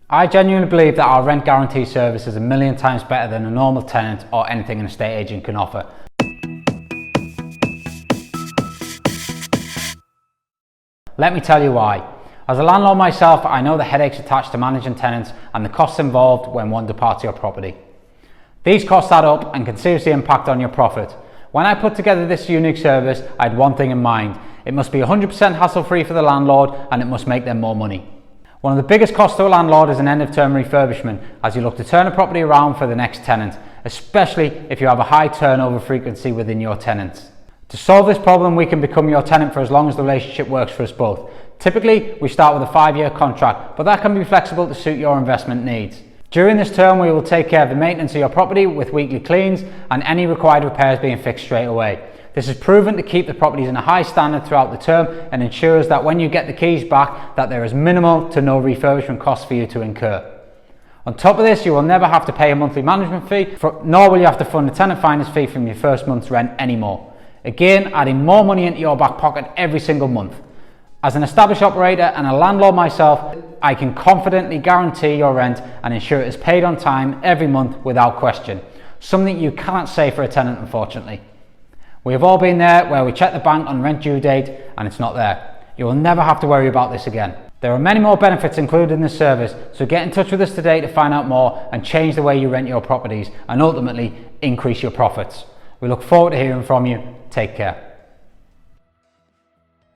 I genuinely believe that our rent guarantee service is a million times better than a normal tenant or anything an estate agent can offer. Let me tell you why. As a landlord myself, I know the headaches attached to managing tenants and the costs involved when one departs your property. These costs add up and can seriously impact on your profit. When I put together this unique service, I had one thing in mind. It must be 100% hassle-free for the landlord and it must make them more money. One of the biggest costs to a landlord is an end-of-term refurbishment as you look to turn a property around for the next tenant, especially if you have a high turnover frequency within your tenants. To solve this problem, we can become your tenant for as long as the relationship works for us both. Typically, we start with a 5-year contract, but that can be flexible to suit your investment needs. During this term, we will take care of the maintenance of your property with weekly cleans and any required repairs being fixed straight away. This is proven to keep the properties in a high standard throughout the term and ensures that when you get the keys back, that there is minimal to no refurbishment costs for you to incur. On top of this, you will never have to pay a monthly management fee, nor will you have to fund a tenant finance fee from your first month's rent anymore. Again, adding more money into your back pocket every single month. As an established operator and a landlord myself, I can confidently guarantee your rent and ensure it is paid on time every month without question. Something you cannot say for a tenant, unfortunately. We have all been there where we check the bank on rent due date and it's not there. You will never have to worry about this again. There are many more benefits included in this service, so get in touch with us today to find out more and change the way you rent your properties and ultimately increase your profits. We look forward to hearing from you. Take care.